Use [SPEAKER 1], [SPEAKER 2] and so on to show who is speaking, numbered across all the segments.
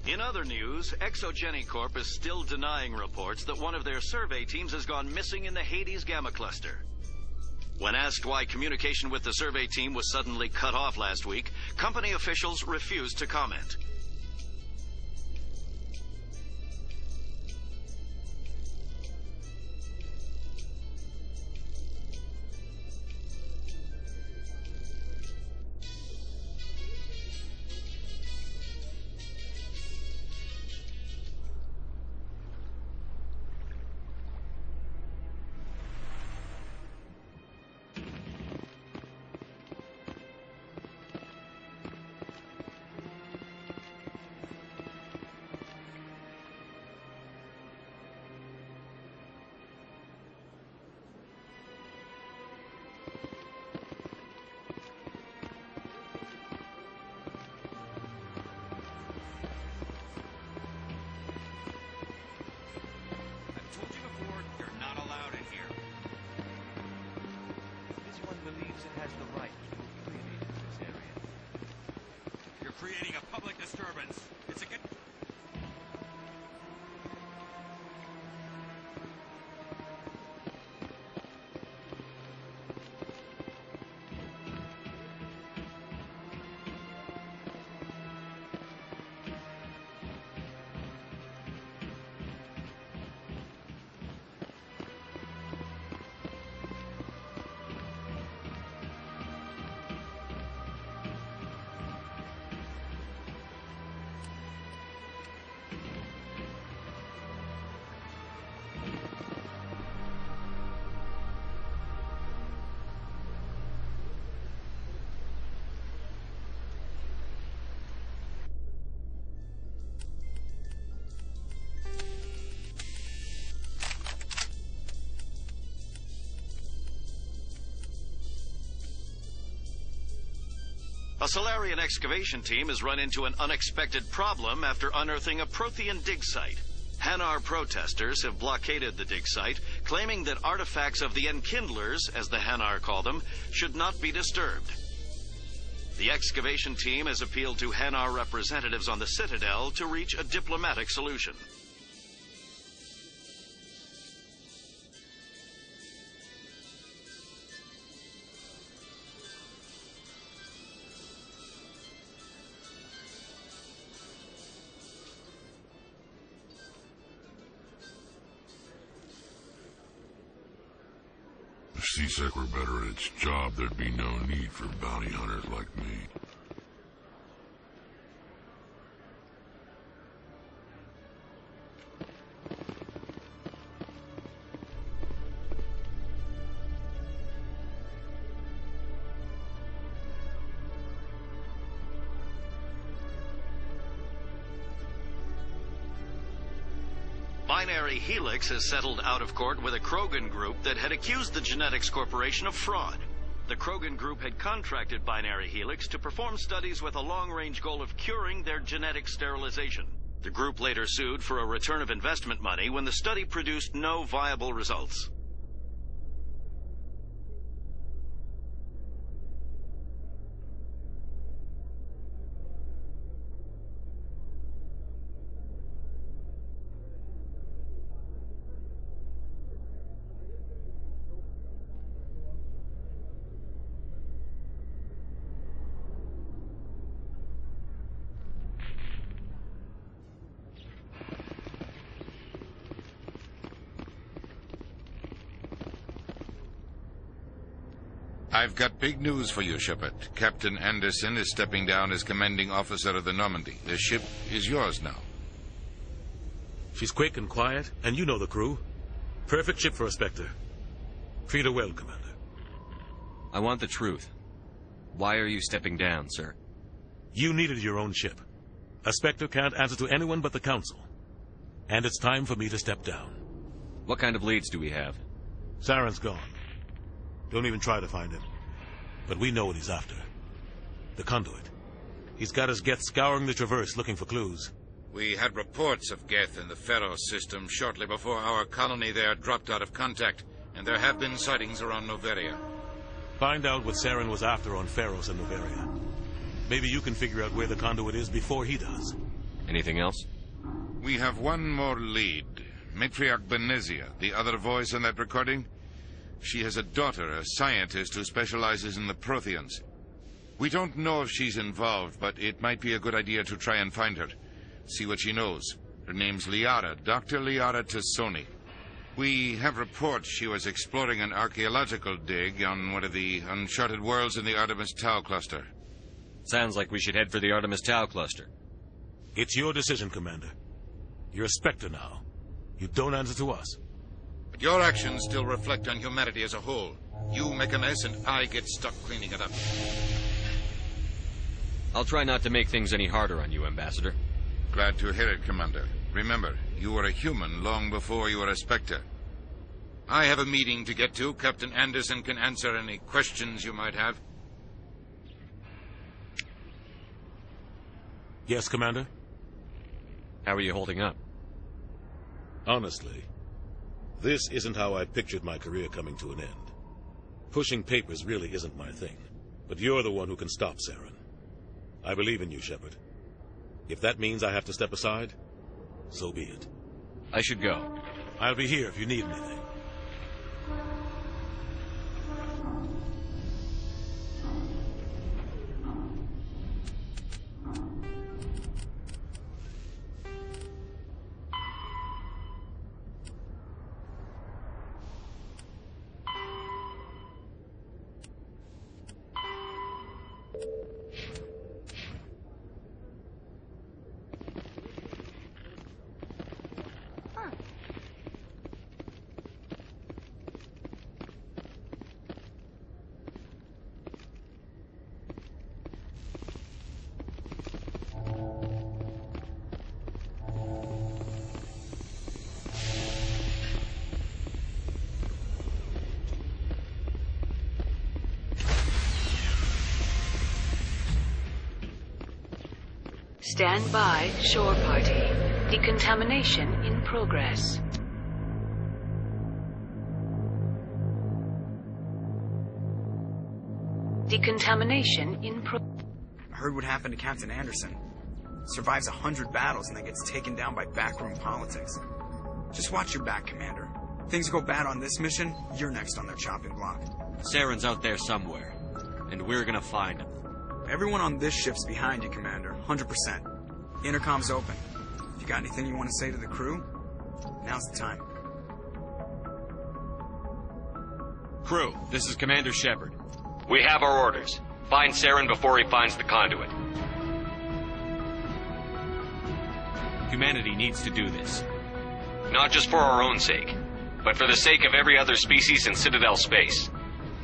[SPEAKER 1] In other news, ExoGeniCorp is still denying reports that one of their survey teams has gone missing in the Hades Gamma Cluster. When asked why communication with the survey team was suddenly cut off last week, company officials refused to comment.
[SPEAKER 2] Creating a public disturbance. It's a good...
[SPEAKER 1] A Solarian excavation team has run into an unexpected problem after unearthing a Prothean dig site. Hanar protesters have blockaded the dig site, claiming that artifacts of the Enkindlers, as the Hanar call them, should not be disturbed. The excavation team has appealed to Hanar representatives on the Citadel to reach a diplomatic solution.
[SPEAKER 3] If C-Sec were better at its job, there'd be no need for bounty hunters like me.
[SPEAKER 1] Binary Helix has settled out of court with a Krogan group that had accused the Genetics Corporation of fraud. The Krogan group had contracted Binary Helix to perform studies with a long-range goal of curing their genetic sterilization. The group later sued for a return of investment money when the study produced no viable results.
[SPEAKER 4] I've got big news for you, Shepard. Captain Anderson is stepping down as commanding officer of the Normandy. The ship is yours now.
[SPEAKER 5] She's quick and quiet, and you know the crew. Perfect ship for a Spectre. Treat her well, Commander.
[SPEAKER 6] I want the truth. Why are you stepping down, sir?
[SPEAKER 5] You needed your own ship. A Spectre can't answer to anyone but the Council. And it's time for me to step down.
[SPEAKER 6] What kind of leads do we have?
[SPEAKER 5] Saren's gone. Don't even try to find him. But we know what he's after. The conduit. He's got his Geth scouring the Traverse looking for clues.
[SPEAKER 4] We had reports of Geth in the Pharos system shortly before our colony there dropped out of contact, and there have been sightings around Noveria.
[SPEAKER 5] Find out what Saren was after on Pharos and Noveria. Maybe you can figure out where the conduit is before he does.
[SPEAKER 6] Anything else?
[SPEAKER 4] We have one more lead. Matriarch Benezia, the other voice on that recording. She has a daughter, a scientist who specializes in the Protheans. We don't know if she's involved, but it might be a good idea to try and find her. See what she knows. Her name's Liara, Dr. Liara Tassoni. We have reports she was exploring an archaeological dig on one of the uncharted worlds in the Artemis Tau cluster.
[SPEAKER 6] Sounds like we should head for the Artemis Tau cluster.
[SPEAKER 5] It's your decision, Commander. You're a Spectre now. You don't answer to us.
[SPEAKER 4] But your actions still reflect on humanity as a whole. You make a mess and I get stuck cleaning it up.
[SPEAKER 6] I'll try not to make things any harder on you, Ambassador.
[SPEAKER 4] Glad to hear it, Commander. Remember, you were a human long before you were a Spectre. I have a meeting to get to. Captain Anderson can answer any questions you might have.
[SPEAKER 5] Yes, Commander?
[SPEAKER 6] How are you holding up?
[SPEAKER 5] Honestly, this isn't how I pictured my career coming to an end. Pushing papers really isn't my thing, but you're the one who can stop Saren. I believe in you, Shepard. If that means I have to step aside, so be it.
[SPEAKER 6] I should go.
[SPEAKER 5] I'll be here if you need anything.
[SPEAKER 7] Stand by, shore party. Decontamination in progress. Decontamination in
[SPEAKER 8] I heard what happened to Captain Anderson. Survives 100 battles and then gets taken down by backroom politics. Just watch your back, Commander. Things go bad on this mission, you're next on their chopping block.
[SPEAKER 6] Saren's out there somewhere, and we're gonna find him.
[SPEAKER 8] Everyone on this ship's behind you, Commander. 100%. Intercom's open. If you got anything you want to say to the crew, now's the time.
[SPEAKER 6] Crew, this is Commander Shepard. We have our orders. Find Saren before he finds the conduit. Humanity needs to do this. Not just for our own sake, but for the sake of every other species in Citadel space.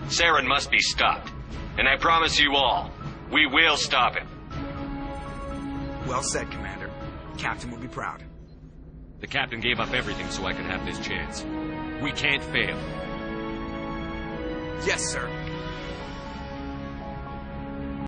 [SPEAKER 6] Saren must be stopped. And I promise you all, we will stop him.
[SPEAKER 8] Well said, Commander. Captain will be proud.
[SPEAKER 6] The captain gave up everything so I could have this chance. We can't fail.
[SPEAKER 8] Yes, sir.